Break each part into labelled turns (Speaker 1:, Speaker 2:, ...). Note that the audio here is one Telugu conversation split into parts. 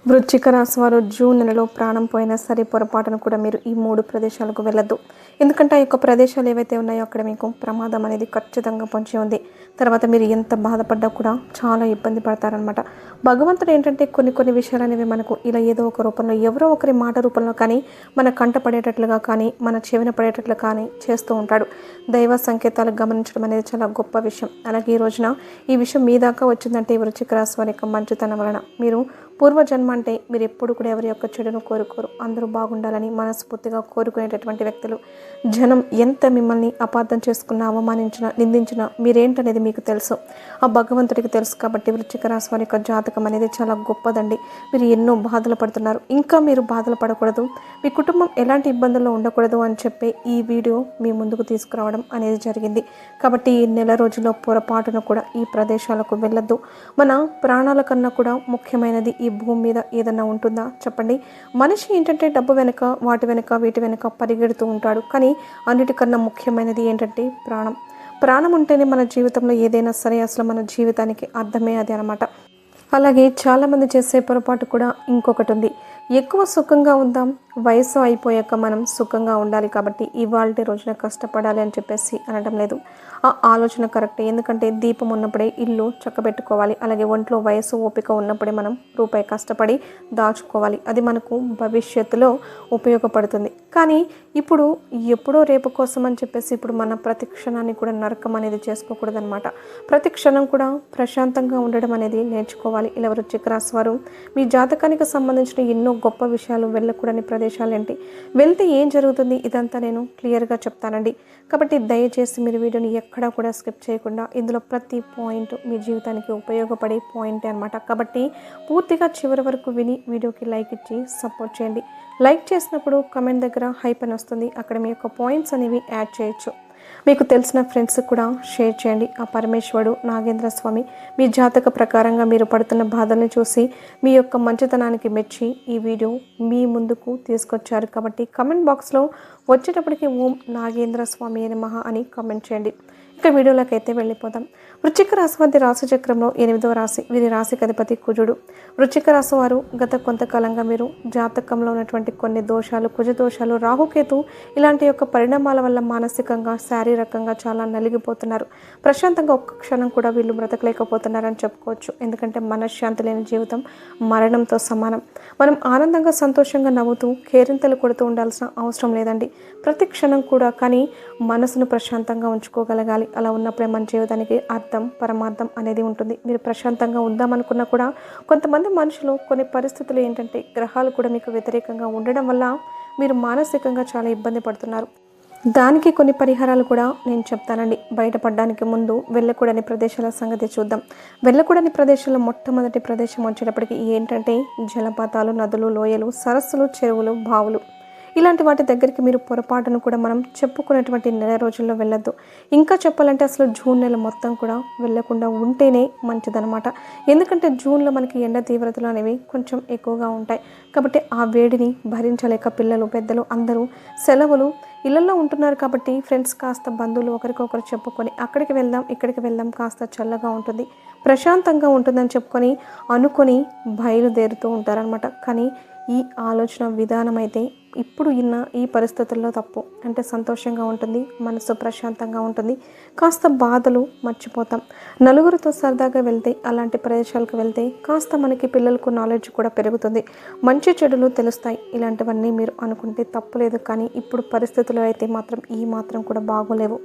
Speaker 1: వృశ్చిక రాశి వారు జూన్ నెలలో ప్రాణం పోయినా సరే పొరపాటును కూడా మీరు ఈ 3 ప్రదేశాలకు వెళ్ళొద్దు. ఎందుకంటే ఆ యొక్క ప్రదేశాలు ఏవైతే ఉన్నాయో అక్కడ మీకు ప్రమాదం అనేది ఖచ్చితంగా పొంచి ఉంది. తర్వాత మీరు ఎంత బాధపడ్డా కూడా చాలా ఇబ్బంది పడతారనమాట. భగవంతుడు ఏంటంటే కొన్ని విషయాలు అనేవి మనకు ఇలా ఏదో ఒక రూపంలో ఎవరో ఒకరి మాట రూపంలో కానీ మన కంట పడేటట్లుగా కానీ మన చెవిన పడేటట్లు కానీ చేస్తూ ఉంటాడు. దైవ సంకేతాలు గమనించడం అనేది చాలా గొప్ప విషయం. అలాగే ఈ రోజున ఈ విషయం మీ దాకా వచ్చిందంటే వృశ్చిక రాశి వారి యొక్క మంచితనం వలన. మీరు పూర్వజన్మ అంటే మీరు ఎప్పుడు కూడా ఎవరి యొక్క చెడును కోరుకోరు. అందరూ బాగుండాలని మనస్ఫూర్తిగా కోరుకునేటటువంటి వ్యక్తులు. జనం ఎంత మిమ్మల్ని అపార్థం చేసుకున్నా, అవమానించినా, నిందించినా మీరేంటనేది మీకు తెలుసు. ఆ భగవంతుడికి తెలుసు. కాబట్టి వృశ్చిక రాశి వారి యొక్క జాతకం అనేది చాలా గొప్పదండి. మీరు ఎన్నో బాధలు పడుతున్నారు, ఇంకా మీరు బాధలు పడకూడదు, మీ కుటుంబం ఎలాంటి ఇబ్బందుల్లో ఉండకూడదు అని చెప్పి ఈ వీడియో మీ ముందుకు తీసుకురావడం అనేది జరిగింది. కాబట్టి ఈ నెల రోజుల్లో పొరపాటున కూడా ఈ ప్రదేశాలకు వెళ్ళొద్దు. మన ప్రాణాల కన్నా కూడా ముఖ్యమైనది ఈ భూమి మీద ఏదన్నా ఉంటుందా చెప్పండి? మనిషి ఏంటంటే డబ్బు వెనుక, వాటి వెనుక, వీటి వెనుక పరిగెడుతూ ఉంటాడు. కానీ అన్నిటికన్నా ముఖ్యమైనది ఏంటంటే ప్రాణం. ప్రాణం ఉంటేనే మన జీవితంలో ఏదైనా సరే. అసలు మన జీవితానికి అర్థమే అది అనమాట. అలాగే చాలామంది చేసే పొరపాటు కూడా ఇంకొకటి ఉంది. ఎక్కువ సుఖంగా ఉందాం, వయసు అయిపోయాక మనం సుఖంగా ఉండాలి, కాబట్టి ఇవాళ రోజున కష్టపడాలి అని చెప్పేసి అనడం లేదు. ఆ ఆలోచన కరెక్టే. ఎందుకంటే దీపం ఉన్నప్పుడే ఇల్లు చక్కబెట్టుకోవాలి. అలాగే ఒంట్లో వయసు ఓపిక ఉన్నప్పుడే మనం రూపాయి కష్టపడి దాచుకోవాలి. అది మనకు భవిష్యత్తులో ఉపయోగపడుతుంది. కానీ ఇప్పుడు ఎప్పుడో రేపు కోసం అని చెప్పేసి ఇప్పుడు మన ప్రతి క్షణాన్ని కూడా నరకం అనేది చేసుకోకూడదనమాట. ప్రతి క్షణం కూడా ప్రశాంతంగా ఉండడం అనేది నేర్చుకోవాలి. ఇలా వృశ్చిక రాశి వారు మీ జాతకానికి సంబంధించిన ఎన్నో గొప్ప విషయాలు వెళ్ళకూడని ప్రదేశాలు ఏంటి, వెళ్తే ఏం జరుగుతుంది, ఇదంతా నేను క్లియర్గా చెప్తానండి. కాబట్టి దయచేసి మీరు వీడియోని ఎక్కడా కూడా స్కిప్ చేయకుండా, ఇందులో ప్రతి పాయింట్ మీ జీవితానికి ఉపయోగపడే పాయింటే అనమాట. కాబట్టి పూర్తిగా చివరి వరకు విని వీడియోకి లైక్ ఇచ్చి సపోర్ట్ చేయండి. లైక్ చేసినప్పుడు కమెంట్ దగ్గర హైప్ అని వస్తుంది, అక్కడ మీ యొక్క పాయింట్స్ అనేవి యాడ్ చేయొచ్చు. మీకు తెలిసిన ఫ్రెండ్స్ కూడా షేర్ చేయండి. ఆ పరమేశ్వరుడు నాగేంద్ర స్వామి మీ జాతక ప్రకారంగా మీరు పడుతున్న బాధల్ని చూసి మీ యొక్క మంచితనానికి మెచ్చి ఈ వీడియో మీ ముందుకు తీసుకొచ్చారు. కాబట్టి కమెంట్ బాక్స్లో వచ్చేటప్పటికి ఓం నాగేంద్ర స్వామి నమః అని కామెంట్ చేయండి. ఇక వీడియోలోకి అయితే వెళ్ళిపోదాం. వృశ్చిక రాశి వారి రాశి చక్రంలో 8వ రాశి, వీరి రాశికి అధిపతి కుజుడు. వృశ్చిక రాశి వారు గత కొంతకాలంగా మీరు జాతకంలో ఉన్నటువంటి కొన్ని దోషాలు, కుజ దోషాలు, రాహుకేతు ఇలాంటి యొక్క పరిణామాల వల్ల మానసికంగా, శారీరకంగా చాలా నలిగిపోతున్నారు. ప్రశాంతంగా ఒక్క క్షణం కూడా వీళ్ళు బ్రతకలేకపోతున్నారని చెప్పుకోవచ్చు. ఎందుకంటే మనశ్శాంతి లేని జీవితం మరణంతో సమానం. మనం ఆనందంగా, సంతోషంగా నవ్వుతూ కేరింతలు కొడుతూ ఉండాల్సిన అవసరం లేదండి ప్రతి క్షణం కూడా. కానీ మనసును ప్రశాంతంగా ఉంచుకోగలగాలి. అలా ఉన్నప్పుడే మన జీవితానికి అర్థం, పరమార్థం అనేది ఉంటుంది. మీరు ప్రశాంతంగా ఉందామనుకున్నా కూడా కొంతమంది మనుషులు, కొన్ని పరిస్థితులు ఏంటంటే గ్రహాలు కూడా మీకు వ్యతిరేకంగా ఉండడం వల్ల మీరు మానసికంగా చాలా ఇబ్బంది పడుతున్నారు. దానికి కొన్ని పరిహారాలు కూడా నేను చెప్తానండి. బయటపడడానికి ముందు వెళ్ళకూడని ప్రదేశాల సంగతి చూద్దాం. వెళ్ళకూడని ప్రదేశాల్లో మొట్టమొదటి ప్రదేశం వచ్చేటప్పటికి ఏంటంటే జలపాతాలు, నదులు, లోయలు, సరస్సులు, చెరువులు, బావులు. ఇలాంటి వాటి దగ్గరికి మీరు పొరపాటును కూడా మనం చెప్పుకున్నటువంటి నెల రోజుల్లో వెళ్ళొద్దు. ఇంకా చెప్పాలంటే అసలు జూన్ నెల మొత్తం కూడా వెళ్ళకుండా ఉంటేనే మంచిదనమాట. ఎందుకంటే జూన్లో మనకి ఎండ తీవ్రతలు అనేవి కొంచెం ఎక్కువగా ఉంటాయి. కాబట్టి ఆ వేడిని భరించలేక పిల్లలు, పెద్దలు అందరూ సెలవులు ఇళ్లలో ఉంటున్నారు. కాబట్టి ఫ్రెండ్స్ కాస్త బంధువులు ఒకరికొకరు చెప్పుకొని అక్కడికి వెళ్దాం, ఇక్కడికి వెళ్దాం, కాస్త చల్లగా ఉంటుంది, ప్రశాంతంగా ఉంటుందని చెప్పుకొని అనుకొని బయలుదేరుతూ ఉంటారనమాట. కానీ ఈ ఆలోచన విధానం అయితే ఇప్పుడు ఈ పరిస్థితుల్లో తప్పు. అంటే సంతోషంగా ఉంటుంది, మనసు ప్రశాంతంగా ఉంటుంది, కాస్త బాధలు మర్చిపోతాం. నలుగురితో సరదాగా వెళ్తే, అలాంటి ప్రదేశాలకు వెళ్తే కాస్త మనకి పిల్లలకు నాలెడ్జ్ కూడా పెరుగుతుంది, మంచి చెడులు తెలుస్తాయి. ఇలాంటివన్నీ మీరు అనుకుంటే తప్పులేదు. కానీ ఇప్పుడు పరిస్థితులు అయితే మాత్రం ఈ మాత్రం కూడా బాగోలేవు.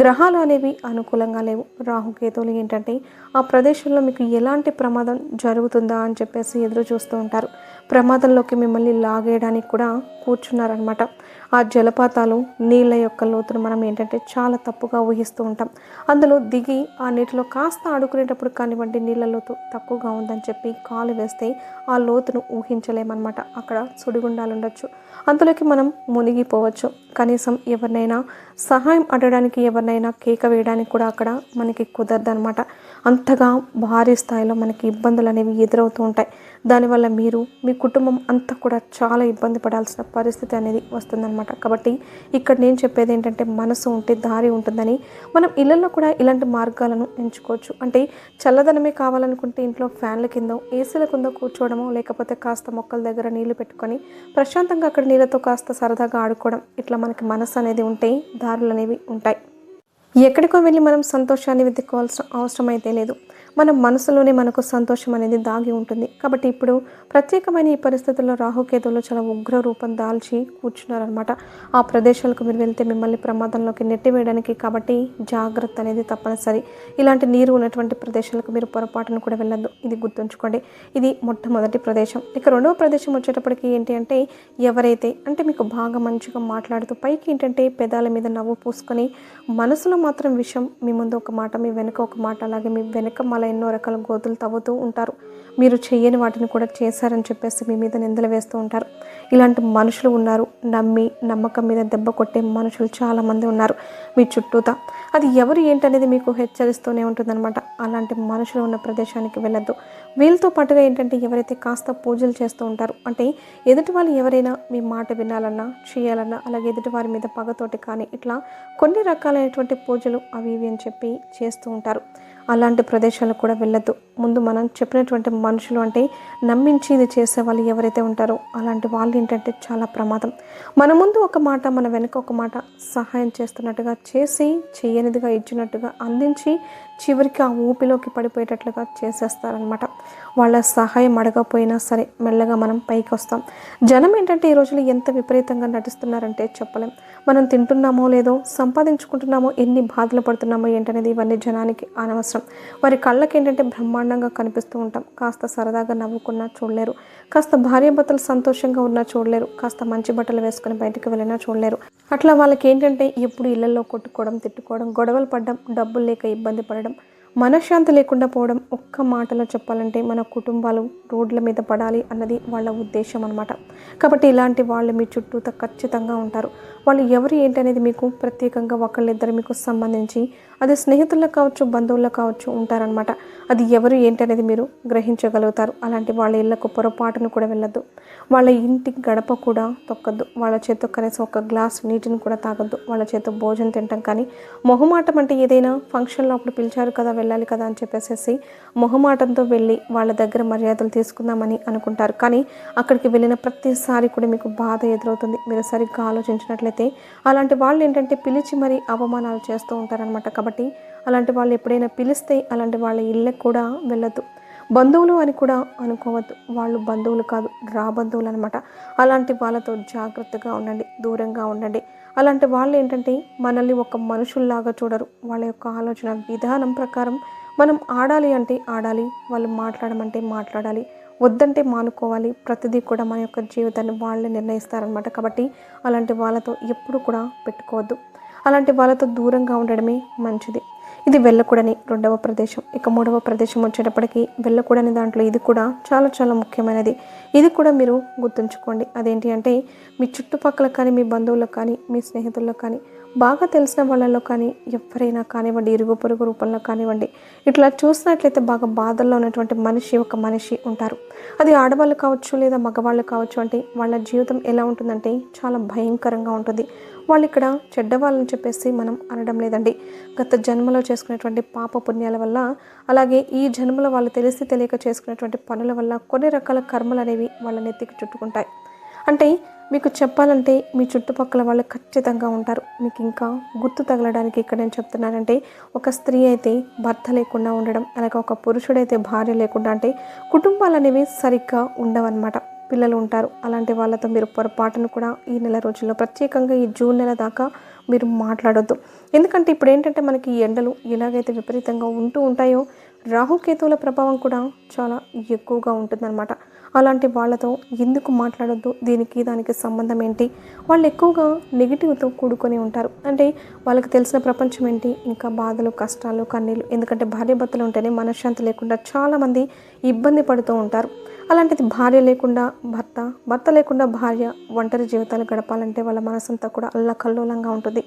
Speaker 1: గ్రహాలు అనేవి అనుకూలంగా లేవు. రాహుకేతువులు ఏంటంటే ఆ ప్రదేశంలో మీకు ఎలాంటి ప్రమాదం జరుగుతుందా అని చెప్పేసి ఎదురు చూస్తూ ఉంటారు. ప్రమాదంలోకి మిమ్మల్ని లాగేయడానికి కూడా కూర్చున్నారనమాట. ఆ జలపాతాలు, నీళ్ళ యొక్క లోతును మనం ఏంటంటే చాలా తప్పుగా ఊహిస్తూ ఉంటాం. అందులో దిగి ఆ నీటిలో కాస్త ఆడుకునేటప్పుడు కానివ్వండి, నీళ్ళ లోతు తక్కువగా ఉందని చెప్పి కాలు వేస్తే ఆ లోతును ఊహించలేమన్నమాట. అక్కడ సుడిగుండాలు ఉండొచ్చు, అందులోకి మనం మునిగిపోవచ్చు. కనీసం ఎవరినైనా సహాయం అడగడానికి, ఎవరినైనా కేక వేయడానికి కూడా అక్కడ మనకి కుదరదనమాట. అంతగా భారీ స్థాయిలో మనకి ఇబ్బందులు అనేవి ఎదురవుతూ ఉంటాయి. దానివల్ల మీరు మీ కుటుంబం అంతా కూడా చాలా ఇబ్బంది పడాల్సిన పరిస్థితి అనేది వస్తుందన్నమాట. కాబట్టి ఇక్కడ నేను చెప్పేది ఏంటంటే మనసు ఉంటే దారి ఉంటుందని. మనం ఇళ్లలో కూడా ఇలాంటి మార్గాలను ఎంచుకోవచ్చు. అంటే చల్లదనమే కావాలనుకుంటే ఇంట్లో ఫ్యాన్ల కింద ఏసీల కింద కూర్చోవడమో, లేకపోతే కాస్త మొక్కల దగ్గర నీళ్లు పెట్టుకొని ప్రశాంతంగా అక్కడ నీళ్ళతో కాస్త సరదాగా ఆడుకోవడం, ఇట్లా మనకి మనసు అనేది ఉంటే దారులు అనేవి ఉంటాయి. ఎక్కడికో వెళ్ళి మనం సంతోషాన్ని వెతుక్కోవాల్సిన అవసరం అయితే లేదు. మన మనసులోనే మనకు సంతోషం అనేది దాగి ఉంటుంది. కాబట్టి ఇప్పుడు ప్రత్యేకమైన ఈ పరిస్థితుల్లో రాహుకేతువులు చాలా ఉగ్ర రూపం దాల్చి కూర్చున్నారనమాట. ఆ ప్రదేశాలకు మీరు వెళ్తే మిమ్మల్ని ప్రమాదంలోకి నెట్టివేయడానికి, కాబట్టి జాగ్రత్త అనేది తప్పనిసరి. ఇలాంటి నీరు ఉన్నటువంటి ప్రదేశాలకు మీరు పొరపాటును కూడా వెళ్ళొద్దు, ఇది గుర్తుంచుకోండి. ఇది మొట్టమొదటి ప్రదేశం. ఇక రెండవ ప్రదేశం వచ్చేటప్పటికి ఏంటి అంటే, ఎవరైతే అంటే మీకు బాగా మంచిగా మాట్లాడుతూ పైకి ఏంటంటే పెదాల మీద నవ్వు పూసుకొని మనసులో మాత్రం విషయం, మీ ముందు ఒక మాట మీ వెనుక ఒక మాట, అలాగే మీ వెనుక మళ్ళీ ఎన్నో రకాల గోతులు తవ్వుతూ ఉంటారు. మీరు చేయని వాటిని కూడా చేశారని చెప్పేసి మీ మీద నిందలు వేస్తూ ఉంటారు. ఇలాంటి మనుషులు ఉన్నారు. నమ్మకం మీద దెబ్బ కొట్టే మనుషులు చాలామంది ఉన్నారు మీ చుట్టూతా. అది ఎవరు ఏంటనేది మీకు హెచ్చరిస్తూనే ఉంటుందన్నమాట. అలాంటి మనుషులు ఉన్న ప్రదేశానికి వెళ్ళొద్దు. వీళ్ళతో పాటుగా ఏంటంటే ఎవరైతే కాస్త పూజలు చేస్తూ ఉంటారు, అంటే ఎదుటి వాళ్ళు ఎవరైనా మీ మాట వినాలన్నా చేయాలన్నా, అలాగే ఎదుటి వారి మీద పగతోటి కానీ ఇట్లా కొన్ని రకాలైనటువంటి పూజలు అవి ఇవి అని చెప్పి చేస్తూ ఉంటారు. అలాంటి ప్రదేశాలకు కూడా వెళ్ళొద్దు. ముందు మనం చెప్పినటువంటి మనుషులు, అంటే నమ్మించి ఇది చేసే వాళ్ళు ఎవరైతే ఉంటారో అలాంటి వాళ్ళు ఏంటంటే చాలా ప్రమాదం. మన ముందు ఒక మాట, మన వెనుక ఒక మాట, సహాయం చేస్తున్నట్టుగా చేసి చేయనిదిగా ఇచ్చినట్టుగా అందించి చివరికి ఆ ఊపిలోకి పడిపోయేటట్లుగా చేసేస్తారనమాట. వాళ్ళ సహాయం అడగకపోయినా సరే మెల్లగా మనం పైకి వస్తాం. జనం ఏంటంటే ఈ రోజులు ఎంత విపరీతంగా నటిస్తున్నారంటే చెప్పలేం. మనం తింటున్నామో లేదో, సంపాదించుకుంటున్నామో, ఎన్ని బాధలు పడుతున్నామో ఏంటనేది ఇవన్నీ జనానికి అనవసరం. వారి కళ్ళకి ఏంటంటే బ్రహ్మాండంగా కనిపిస్తూ ఉంటాం. కాస్త సరదాగా నవ్వుకున్నా చూడలేరు, కాస్త భార్యాభర్తలు సంతోషంగా ఉన్నా చూడలేరు, కాస్త మంచి బట్టలు వేసుకొని బయటకు వెళ్ళినా చూడలేరు. అట్లా వాళ్ళకి ఏంటంటే ఎప్పుడు ఇళ్లలో కొట్టుకోవడం, తిట్టుకోవడం, గొడవలు పడడం, డబ్బులు లేక ఇబ్బంది పడడం, మనశ్శాంతి లేకుండా పోవడం. ఒక్క మాటలో చెప్పాలంటే మన కుటుంబాలు రోడ్ల మీద పడాలి అన్నది వాళ్ళ ఉద్దేశం అనమాట. కాబట్టి ఇలాంటి వాళ్ళు మీ చుట్టూతో ఖచ్చితంగా ఉంటారు. వాళ్ళు ఎవరు ఏంటనేది మీకు ప్రత్యేకంగా ఒకళ్ళిద్దరు మీకు సంబంధించి, అది స్నేహితులకు కావచ్చు, బంధువులకు కావచ్చు ఉంటారనమాట. అది ఎవరు ఏంటనేది మీరు గ్రహించగలుగుతారు. అలాంటి వాళ్ళ ఇళ్లకు పొరపాటును కూడా వెళ్ళొద్దు. వాళ్ళ ఇంటి గడప కూడా తొక్కద్దు. వాళ్ళ చేతితో కనీసం ఒక గ్లాస్ నీటిని కూడా తాగొద్దు. వాళ్ళ చేతితో భోజనం తింటాం. కానీ మొహమాటం, అంటే ఏదైనా ఫంక్షన్లో అప్పుడు పిలిచారు కదా, వెళ్ళాలి కదా అని చెప్పేసి మొహమాటంతో వెళ్ళి వాళ్ళ దగ్గర మర్యాదలు తీసుకుందామని అనుకుంటారు. కానీ అక్కడికి వెళ్ళిన ప్రతిసారి కూడా మీకు బాధ ఎదురవుతుంది. మీరు సరిగ్గా ఆలోచించినట్లయితే అలాంటి వాళ్ళు ఏంటంటే పిలిచి మరీ అవమానాలు చేస్తూ ఉంటారనమాట. కాబట్టి అలాంటి వాళ్ళు ఎప్పుడైనా పిలిస్తే అలాంటి వాళ్ళ ఇళ్ళకి కూడా వెళ్ళొద్దు. బంధువులు అని కూడా అనుకోవద్దు. వాళ్ళు బంధువులు కాదు, బంధువులు అనమాట. అలాంటి వాళ్ళతో జాగ్రత్తగా ఉండండి, దూరంగా ఉండండి. అలాంటి వాళ్ళు ఏంటంటే మనల్ని ఒక మనుషుల్లాగా చూడరు. వాళ్ళ యొక్క ఆలోచన విధానం ప్రకారం మనం ఆడాలి అంటే ఆడాలి, వాళ్ళు మాట్లాడమంటే మాట్లాడాలి, వద్దంటే మానుకోవాలి. ప్రతిదీ కూడా మన యొక్క జీవితాన్ని వాళ్ళే నిర్ణయిస్తారనమాట. కాబట్టి అలాంటి వాళ్ళతో ఎప్పుడు కూడా పెట్టుకోవద్దు. అలాంటి వాళ్ళతో దూరంగా ఉండడమే మంచిది. ఇది వెళ్ళకూడని రెండవ ప్రదేశం. ఇక మూడవ ప్రదేశం వచ్చేటప్పటికి వెళ్ళకూడని దాంట్లో ఇది కూడా చాలా చాలా ముఖ్యమైనది. ఇది కూడా మీరు గుర్తుంచుకోండి. అదేంటి అంటే మీ చుట్టుపక్కల కానీ, మీ బంధువులకు కానీ, మీ స్నేహితుల్లో కానీ, బాగా తెలిసిన వాళ్ళలో కానీ, ఎవరైనా కానివ్వండి, ఇరుగు పొరుగు రూపంలో కానివ్వండి, ఇట్లా చూసినట్లయితే బాగా బాధల్లో ఉన్నటువంటి ఒక మనిషి ఉంటారు. అది ఆడవాళ్ళు కావచ్చు లేదా మగవాళ్ళు కావచ్చు. అంటే వాళ్ళ జీవితం ఎలా ఉంటుందంటే చాలా భయంకరంగా ఉంటుంది. వాళ్ళు ఇక్కడ చెడ్డవాళ్ళని చెప్పేసి మనం అనడం లేదండి. గత జన్మలో చేసుకునేటువంటి పాప పుణ్యాల వల్ల, అలాగే ఈ జన్మలో వాళ్ళు తెలిసి తెలియక చేసుకునేటువంటి పనుల వల్ల కొన్ని రకాల కర్మలు అనేవి వాళ్ళ నెత్తికి చుట్టుకుంటాయి. అంటే మీకు చెప్పాలంటే మీ చుట్టుపక్కల వాళ్ళు ఖచ్చితంగా ఉంటారు. మీకు ఇంకా గుర్తు తగలడానికి ఇక్కడ నేను చెప్తున్నానంటే, ఒక స్త్రీ అయితే భర్త లేకుండా ఉండడం, అలాగే ఒక పురుషుడైతే భార్య లేకుండా, అంటే కుటుంబాలు అనేవి సరిగ్గా ఉండవన్నమాట. పిల్లలు ఉంటారు. అలాంటి వాళ్ళతో మీరు పొరపాటును కూడా ఈ నెల రోజుల్లో, ప్రత్యేకంగా ఈ జూన్ నెల దాకా మీరు మాట్లాడొద్దు. ఎందుకంటే ఇప్పుడు ఏంటంటే మనకి ఈ ఎండలు ఎలాగైతే విపరీతంగా ఉంటూ ఉంటాయో, రాహుకేతువుల ప్రభావం కూడా చాలా ఎక్కువగా ఉంటుందన్నమాట. అలాంటి వాళ్ళతో ఎందుకు మాట్లాడొద్దు, దానికి సంబంధం ఏంటి? వాళ్ళు ఎక్కువగా నెగిటివ్తో కూడుకొని ఉంటారు. అంటే వాళ్ళకి తెలిసిన ప్రపంచం ఏంటి? ఇంకా బాధలు, కష్టాలు, కన్నీళ్ళు. ఎందుకంటే భార్యాభర్తలు ఉంటేనే మనశ్శాంతి లేకుండా చాలామంది ఇబ్బంది పడుతూ ఉంటారు. అలాంటిది భార్య లేకుండా భర్త, భర్త లేకుండా భార్య ఒంటరి జీవితాలు గడపాలంటే వాళ్ళ మనసంతా కూడా అల్లకల్లోలంగా ఉంటుంది,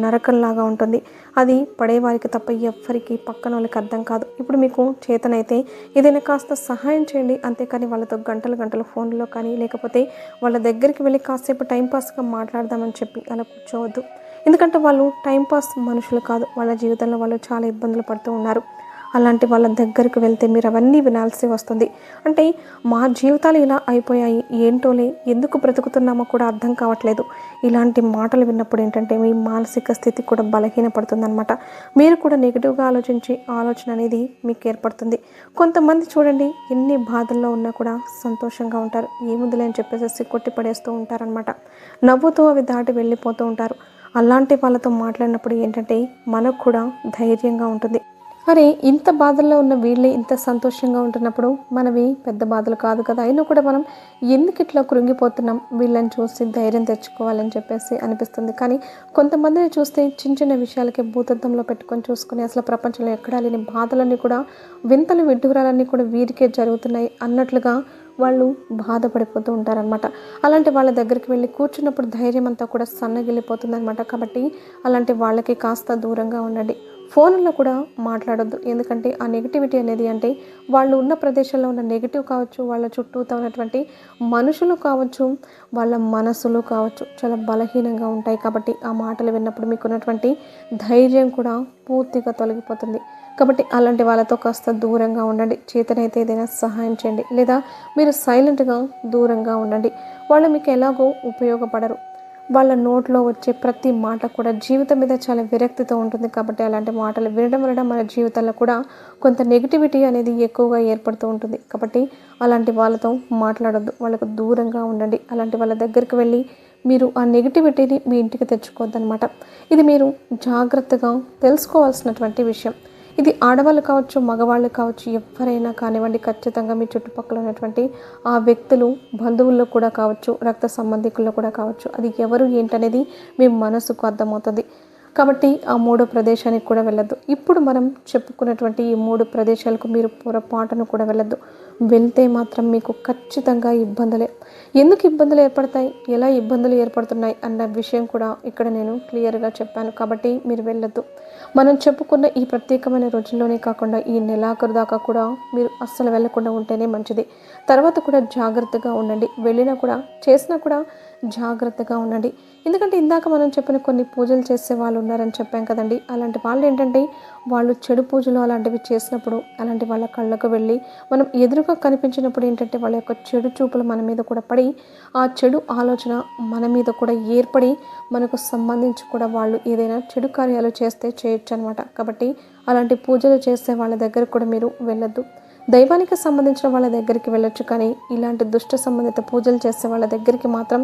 Speaker 1: నరకంలాగా ఉంటుంది. అది పడేవారికి తప్ప ఎవ్వరికి పక్కన వాళ్ళకి అర్థం కాదు. ఇప్పుడు మీకు చేతనైతే ఏదైనా కాస్త సహాయం చేయండి, అంతేకాని వాళ్ళతో గంటలు గంటలు ఫోన్లో కానీ లేకపోతే వాళ్ళ దగ్గరికి వెళ్ళి కాసేపు టైంపాస్గా మాట్లాడదామని చెప్పి అలా కూర్చోవద్దు. ఎందుకంటే వాళ్ళు టైంపాస్ మనుషులు కాదు, వాళ్ళ జీవితంలో వాళ్ళు చాలా ఇబ్బందులు పడుతూ ఉన్నారు. అలాంటి వాళ్ళ దగ్గరికి వెళ్తే మీరు అవన్నీ వినాల్సి వస్తుంది. అంటే మా జీవితాలు ఇలా అయిపోయాయి, ఏంటోలే ఎందుకు బ్రతుకుతున్నామో కూడా అర్థం కావట్లేదు. ఇలాంటి మాటలు విన్నప్పుడు ఏంటంటే మీ మానసిక స్థితి కూడా బలహీనపడుతుందన్నమాట. మీరు కూడా నెగిటివ్గా ఆలోచించి ఆలోచన అనేది మీకు ఏర్పడుతుంది. కొంతమంది చూడండి ఎన్ని బాధల్లో ఉన్నా కూడా సంతోషంగా ఉంటారు, ఏముందిలే అని చెప్పేసి కొట్టి పడేస్తూ ఉంటారనమాట. నవ్వుతూ అవి దాటి వెళ్ళిపోతూ ఉంటారు. అలాంటి వాళ్ళతో మాట్లాడినప్పుడు ఏంటంటే మనకు కూడా ధైర్యంగా ఉంటుంది. అరే ఇంత బాధల్లో ఉన్న వీళ్ళే ఇంత సంతోషంగా ఉంటున్నప్పుడు మనవి పెద్ద బాధలు కాదు కదా, అయినా కూడా మనం ఎందుకు ఇట్లా కృంగిపోతున్నాం, వీళ్ళని చూసి ధైర్యం తెచ్చుకోవాలని చెప్పేసి అనిపిస్తుంది. కానీ కొంతమందిని చూస్తే చిన్న చిన్న విషయాలకి భూతద్దంలో పెట్టుకొని చూసుకుని అసలు ప్రపంచంలో ఎక్కడా లేని బాధలన్నీ కూడా, వింతలు విడ్డూరాలన్నీ కూడా వీరికే జరుగుతున్నాయి అన్నట్లుగా వాళ్ళు బాధపడిపోతూ ఉంటారనమాట. అలాంటి వాళ్ళ దగ్గరికి వెళ్ళి కూర్చున్నప్పుడు ధైర్యం అంతా కూడా సన్నగిల్లిపోతుంది అనమాట. కాబట్టి అలాంటి వాళ్ళకి కాస్త దూరంగా ఉండండి. ఫోన్లో కూడా మాట్లాడొద్దు. ఎందుకంటే ఆ నెగిటివిటీ అనేది అంటే వాళ్ళు ఉన్న ప్రదేశంలో ఉన్న నెగిటివ్ కావచ్చు, వాళ్ళ చుట్టూతో ఉన్నటువంటి మనుషులు కావచ్చు, వాళ్ళ మనసులు కావచ్చు చాలా బలహీనంగా ఉంటాయి. కాబట్టి ఆ మాటలు విన్నప్పుడు మీకున్నటువంటి ధైర్యం కూడా పూర్తిగా తొలగిపోతుంది. కాబట్టి అలాంటి వాళ్ళతో కాస్త దూరంగా ఉండండి. చేతనైతే ఏదైనా సహాయం చేయండి, లేదా మీరు సైలెంట్గా దూరంగా ఉండండి. వాళ్ళు మీకు ఎలాగో ఉపయోగపడరు. వాళ్ళ నోట్లో వచ్చే ప్రతి మాట కూడా జీవితం మీద చాలా విరక్తితో ఉంటుంది. కాబట్టి అలాంటి మాటలు వినడం వలన మన జీవితాల్లో కూడా కొంత నెగిటివిటీ అనేది ఎక్కువగా ఏర్పడుతూ ఉంటుంది. కాబట్టి అలాంటి వాళ్ళతో మాట్లాడొద్దు, వాళ్ళకు దూరంగా ఉండండి. అలాంటి వాళ్ళ దగ్గరికి వెళ్ళి మీరు ఆ నెగిటివిటీని మీ ఇంటికి తెచ్చుకోవద్దనమాట. ఇది మీరు జాగ్రత్తగా తెలుసుకోవాల్సినటువంటి విషయం. ఇది ఆడవాళ్ళు కావచ్చు, మగవాళ్ళు కావచ్చు, ఎవరైనా కానివ్వండి, ఖచ్చితంగా మీ చుట్టుపక్కల ఉన్నటువంటి ఆ వ్యక్తులు బంధువుల్లో కూడా కావచ్చు, రక్త సంబంధికుల్లో కూడా కావచ్చు, అది ఎవరు ఏంటనేది మీ మనసుకు అర్థమవుతుంది. కాబట్టి ఆ మూడో ప్రదేశానికి కూడా వెళ్ళొద్దు. ఇప్పుడు మనం చెప్పుకున్నటువంటి ఈ 3 ప్రదేశాలకు మీరు పొరపాటును కూడా వెళ్ళొద్దు. వెళ్తే మాత్రం మీకు ఖచ్చితంగా ఇబ్బందులే. ఎందుకు ఇబ్బందులు ఏర్పడతాయి, ఎలా ఇబ్బందులు ఏర్పడుతున్నాయి అన్న విషయం కూడా ఇక్కడ నేను క్లియర్గా చెప్పాను. కాబట్టి మీరు వెళ్ళొద్దు. మనం చెప్పుకున్న ఈ ప్రత్యేకమైన రోజుల్లోనే కాకుండా ఈ నెలాఖరు దాకా కూడా మీరు అస్సలు వెళ్ళకుండా ఉంటేనే మంచిది. తర్వాత కూడా జాగ్రత్తగా ఉండండి. వెళ్ళినా కూడా చేసినా కూడా జాగ్రత్తగా ఉండండి. ఎందుకంటే ఇందాక మనం చెప్పిన కొన్ని పూజలు చేసే వాళ్ళు ఉన్నారని చెప్పాం కదండి. అలాంటి వాళ్ళు ఏంటంటే వాళ్ళు చెడు పూజలు అలాంటివి చేసినప్పుడు అలాంటి వాళ్ళ కళ్ళకు వెళ్ళి మనం ఎదురుగా కనిపించినప్పుడు ఏంటంటే వాళ్ళ యొక్క చెడు చూపులు మన మీద కూడా పడి ఆ చెడు ఆలోచన మన మీద కూడా ఏర్పడి మనకు సంబంధించి కూడా వాళ్ళు ఏదైనా చెడు కార్యాలు చేస్తే చేయొచ్చు అనమాట. కాబట్టి అలాంటి పూజలు చేసే వాళ్ళ దగ్గర కూడా మీరు వెళ్ళొద్దు. దైవానికి సంబంధించిన వాళ్ళ దగ్గరికి వెళ్ళొచ్చు, కానీ ఇలాంటి దుష్ట సంబంధిత పూజలు చేసే వాళ్ళ దగ్గరికి మాత్రం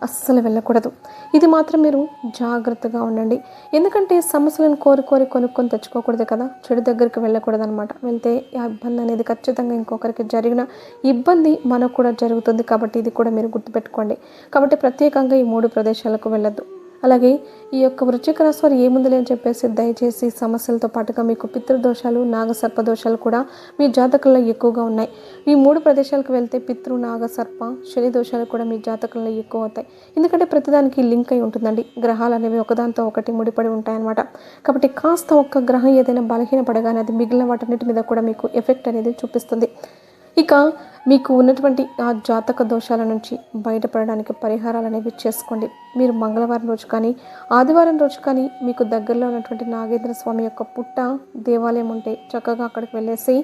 Speaker 1: అస్సలు వెళ్ళకూడదు. ఇది మాత్రం మీరు జాగ్రత్తగా ఉండండి. ఎందుకంటే సమస్యలను కోరి కోరి కొనుక్కొని తెచ్చుకోకూడదు కదా, చెడు దగ్గరికి వెళ్ళకూడదు అనమాట. వెళ్తే ఆ ఇబ్బంది అనేది ఖచ్చితంగా ఇంకొకరికి జరిగిన ఇబ్బంది మనకు కూడా జరుగుతుంది. కాబట్టి ఇది కూడా మీరు గుర్తుపెట్టుకోండి. కాబట్టి ప్రత్యేకంగా ఈ 3 ప్రదేశాలకు వెళ్ళొద్దు. అలాగే ఈ యొక్క వృశ్చిక రాశి వారు ఏముందిలే అని చెప్పేసి దయచేసి సమస్యలతో పాటుగా మీకు పితృదోషాలు, నాగసర్ప దోషాలు కూడా మీ జాతకంలో ఎక్కువగా ఉన్నాయి. ఈ 3 ప్రదేశాలకు వెళ్తే పితృ, నాగసర్ప, శని దోషాలు కూడా మీ జాతకంలో ఎక్కువ అవుతాయి. ఎందుకంటే ప్రతిదానికి లింక్ అయి ఉంటుందండి. గ్రహాలు అనేవి ఒకదాంతో ఒకటి ముడిపడి ఉంటాయన్నమాట. కాబట్టి కాస్త ఒక్క గ్రహం ఏదైనా బలహీనపడగానే అది మిగిలిన వాటన్నిటి మీద కూడా మీకు ఎఫెక్ట్ అనేది చూపిస్తుంది. ఇక మీకు ఉన్నటువంటి ఆ జాతక దోషాల నుంచి బయటపడడానికి పరిహారాలు అనేవి చేసుకోండి. మీరు మంగళవారం రోజు కానీ ఆదివారం రోజు కానీ మీకు దగ్గరలో ఉన్నటువంటి నాగేంద్ర స్వామి యొక్క పుట్ట దేవాలయం ఉంటే చక్కగా అక్కడికి వెళ్ళేసి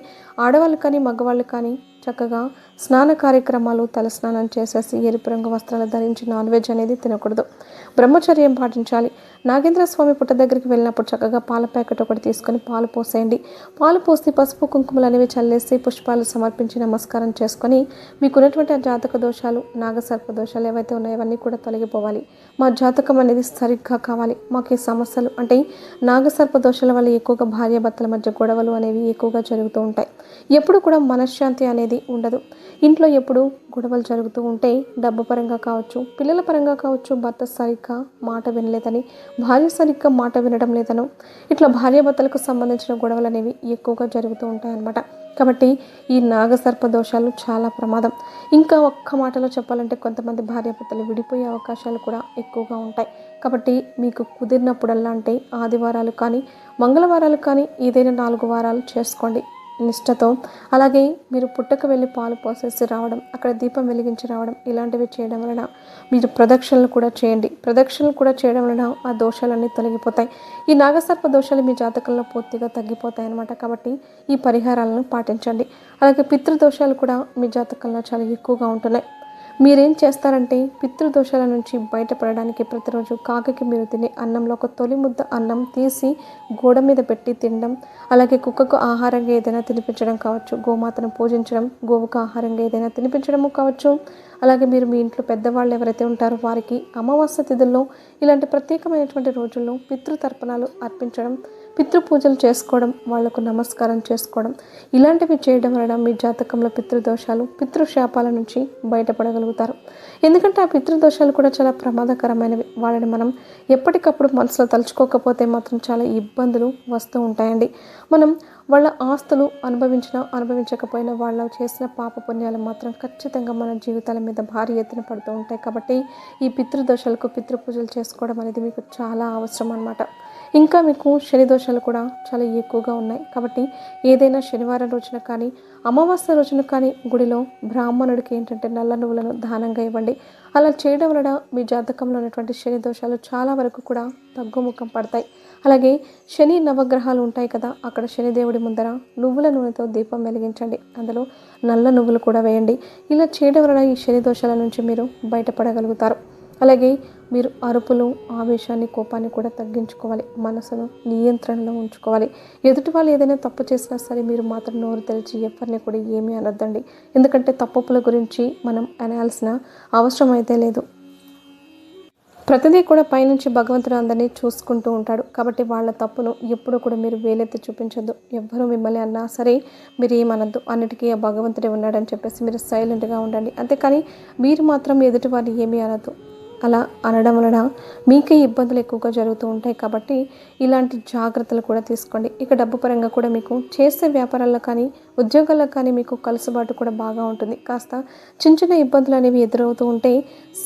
Speaker 1: ఆడవాళ్ళు కానీ మగవాళ్ళు కానీ చక్కగా స్నాన కార్యక్రమాలు, తలస్నానం చేసేసి ఎరుపు రంగు వస్త్రాలు ధరించి నాన్ వెజ్ అనేది తినకూడదు, బ్రహ్మచర్యం పాటించాలి. నాగేంద్ర స్వామి పుట్ట దగ్గరికి వెళ్ళినప్పుడు చక్కగా పాల ప్యాకెట్ ఒకటి తీసుకొని పాలు పోసేయండి. పాలు పోసి పసుపు కుంకుమలు అనేవి చల్లేసి పుష్పాలు సమర్పించి నమస్కారం చేసుకొని మీకున్నటువంటి ఆ జాతక దోషాలు, నాగసర్ప దోషాలు ఏవైతే ఉన్నాయో అవన్నీ కూడా తొలగిపోవాలి. మా జాతకం అనేది సరిగ్గా కావాలి, మాకు ఈ సమస్యలు అంటే నాగసర్ప దోషాల వల్ల ఎక్కువగా భార్యాభర్తల మధ్య గొడవలు అనేవి ఎక్కువగా జరుగుతూ ఉంటాయి. ఎప్పుడు కూడా మనశ్శాంతి అనేది ఉండదు. ఇంట్లో ఎప్పుడు గొడవలు జరుగుతూ ఉంటే డబ్బు పరంగా కావచ్చు, పిల్లల పరంగా కావచ్చు, భర్త సరిగ్గా మాట వినలేదని, భార్య సరిగ్గా మాట వినడం లేదనో, ఇట్లా భార్యాభర్తలకు సంబంధించిన గొడవలు అనేవి ఎక్కువగా జరుగుతూ ఉంటాయన్నమాట. కాబట్టి ఈ నాగసర్ప దోషాలు చాలా ప్రమాదం. ఇంకా ఒక్క మాటలో చెప్పాలంటే కొంతమంది భార్యాభర్తలు విడిపోయే అవకాశాలు కూడా ఎక్కువగా ఉంటాయి. కాబట్టి మీకు కుదిరినప్పుడల్లా అంటే ఆదివారాలు కానీ మంగళవారాలు కానీ ఏదైనా 4 వారాలు చేసుకోండి నిష్టతో. అలాగే మీరు పుట్టకు వెళ్ళి పాలు పోసేసి రావడం, అక్కడ దీపం వెలిగించి రావడం, ఇలాంటివి చేయడం వలన మీరు ప్రదక్షిణలు కూడా చేయండి. ప్రదక్షిణలు కూడా చేయడం వలన ఆ దోషాలన్నీ తొలగిపోతాయి. ఈ నాగసర్ప దోషాలు మీ జాతకంలో పూర్తిగా తగ్గిపోతాయి అన్నమాట. కాబట్టి ఈ పరిహారాలను పాటించండి. అలాగే పితృదోషాలు కూడా మీ జాతకంలో చాలా ఎక్కువగా ఉంటున్నాయి. మీరేం చేస్తారంటే పితృదోషాల నుంచి బయటపడడానికి ప్రతిరోజు కాకికి మీరు తినే అన్నంలో ఒక తొలి ముద్ద అన్నం తీసి గోడ మీద పెట్టి తినడం, అలాగే కుక్కకు ఆహారంగా ఏదైనా తినిపించడం కావచ్చు, గోమాతను పూజించడం, గోవుకు ఆహారంగా ఏదైనా తినిపించడము కావచ్చు. అలాగే మీరు మీ ఇంట్లో పెద్దవాళ్ళు ఎవరైతే ఉంటారో వారికి అమావాస్య తిథుల్లో ఇలాంటి ప్రత్యేకమైనటువంటి రోజుల్లో పితృతర్పణాలు అర్పించడం, పితృపూజలు చేసుకోవడం, వాళ్లకు నమస్కారం చేసుకోవడం, ఇలాంటివి చేయడం వలన మీ జాతకంలో పితృదోషాలు పితృశాపాల నుంచి బయటపడగలుగుతారు. ఎందుకంటే ఆ పితృదోషాలు కూడా చాలా ప్రమాదకరమైనవి. వాళ్ళని మనం ఎప్పటికప్పుడు మనసులో తలుచుకోకపోతే మాత్రం చాలా ఇబ్బందులు వస్తూ ఉంటాయండి. మనం వాళ్ళ ఆస్తులు అనుభవించకపోయినా వాళ్ళు చేసిన పాప పుణ్యాలు మాత్రం ఖచ్చితంగా మన జీవితాల మీద భారీ ఎత్తున పడుతూ ఉంటాయి. కాబట్టి ఈ పితృదోషాలకు పితృపూజలు చేసుకోవడం అనేది మీకు చాలా అవసరం అన్నమాట. ఇంకా మీకు శని దోషాలు కూడా చాలా ఎక్కువగా ఉన్నాయి. కాబట్టి ఏదైనా శనివారం రోజున కానీ అమావాస్య రోజున కానీ గుడిలో బ్రాహ్మణుడికి ఏంటంటే నల్ల నువ్వులను దానంగా ఇవ్వండి. అలా చేయడం వలన మీ జాతకంలో ఉన్నటువంటి శని దోషాలు చాలా వరకు కూడా తగ్గుముఖం పడతాయి. అలాగే శని నవగ్రహాలు ఉంటాయి కదా, అక్కడ శనిదేవుడి ముందర నువ్వుల నూనెతో దీపం వెలిగించండి. అందులో నల్ల నువ్వులు కూడా వేయండి. ఇలా చేయడం వలన ఈ శని దోషాల నుంచి మీరు బయటపడగలుగుతారు. అలాగే మీరు అరుపులు, ఆవేశాన్ని, కోపాన్ని కూడా తగ్గించుకోవాలి. మనసును నియంత్రణలో ఉంచుకోవాలి. ఎదుటి వాళ్ళు ఏదైనా తప్పు చేసినా సరే మీరు మాత్రం నోరు తెరిచి ఎవరిని కూడా ఏమీ అనొద్దండి. ఎందుకంటే తప్పుల గురించి మనం అనాల్సిన అవసరం అయితే లేదు. ప్రతిదీ కూడా పైనుంచి భగవంతుడు అందరినీ చూసుకుంటూ ఉంటాడు. కాబట్టి వాళ్ళ తప్పును ఎప్పుడు కూడా మీరు వేలెత్తి చూపించొద్దు. ఎవ్వరూ మిమ్మల్ని అన్నా సరే మీరు ఏమనొద్దు. అన్నిటికీ ఆ భగవంతుడే ఉన్నాడని చెప్పేసి మీరు సైలెంట్గా ఉండండి. అంతేకాని మీరు మాత్రం ఎదుటి వారిని ఏమీ అనొద్దు. అలా అనడం వలన మీకే ఇబ్బందులు ఎక్కువగా జరుగుతూ ఉంటాయి. కాబట్టి ఇలాంటి జాగ్రత్తలు కూడా తీసుకోండి. ఇక డబ్బు పరంగా కూడా మీకు చేసే వ్యాపారాల్లో కానీ ఉద్యోగాల్లో కానీ మీకు కలుసుబాటు కూడా బాగా ఉంటుంది. కాస్త చిన్న ఇబ్బందులు అనేవి ఎదురవుతూ ఉంటే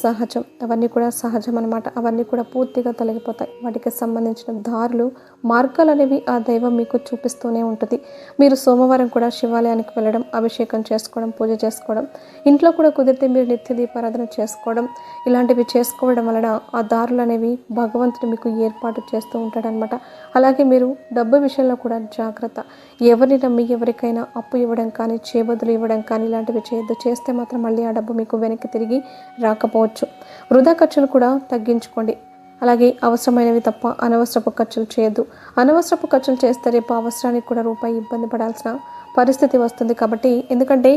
Speaker 1: సహజం, అవన్నీ కూడా సహజం అన్నమాట. అవన్నీ కూడా పూర్తిగా తొలగిపోతాయి. వాటికి సంబంధించిన దారులు, మార్గాలు అనేవి ఆ దైవం మీకు చూపిస్తూనే ఉంటుంది. మీరు సోమవారం కూడా శివాలయానికి వెళ్ళడం, అభిషేకం చేసుకోవడం, పూజ చేసుకోవడం, ఇంట్లో కూడా కుదిరితే మీరు నిత్య దీపారాధన చేసుకోవడం, ఇలాంటివి చేసుకోవడం వలన ఆ దారులు అనేవి భగవంతుడు మీకు ఏర్పాటు చేస్తూ ఉంటాడనమాట. అలాగే మీరు డబ్బు విషయంలో కూడా జాగ్రత్త. ఎవరిని నమ్మి ఎవరికైనా అప్పు ఇవ్వడం కానీ చేబదులు ఇవ్వడం కానీ ఇలాంటివి చేయొద్దు. చేస్తే మాత్రం మళ్ళీ ఆ డబ్బు మీకు వెనక్కి తిరిగి రాకపోవచ్చు. వృధా ఖర్చులు కూడా తగ్గించుకోండి. అలాగే అవసరమైనవి తప్ప అనవసరపు ఖర్చులు చేయొద్దు. అనవసరపు ఖర్చులు చేస్తే రేపు అవసరానికి కూడా రూపాయి ఇబ్బంది పడాల్సిన పరిస్థితి వస్తుంది. కాబట్టి ఎందుకంటే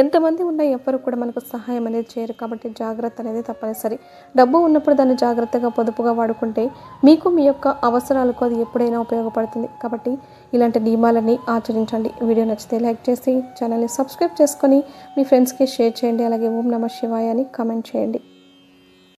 Speaker 1: ఎంతమంది ఉన్నా ఎవ్వరు కూడా మనకు సహాయం అనేది చేయరు. కాబట్టి జాగ్రత్త అనేది తప్పనిసరి. డబ్బు ఉన్నప్పుడు దాన్ని జాగ్రత్తగా పొదుపుగా వాడుకుంటే మీకు మీ యొక్క అవసరాలకు అది ఎప్పుడైనా ఉపయోగపడుతుంది. కాబట్టి ఇలాంటి నియమాలన్నీ ఆచరించండి. వీడియో నచ్చితే లైక్ చేసి ఛానల్ని సబ్స్క్రైబ్ చేసుకొని మీ ఫ్రెండ్స్కి షేర్ చేయండి. అలాగే ఓం నమః శివాయ అని కామెంట్ చేయండి.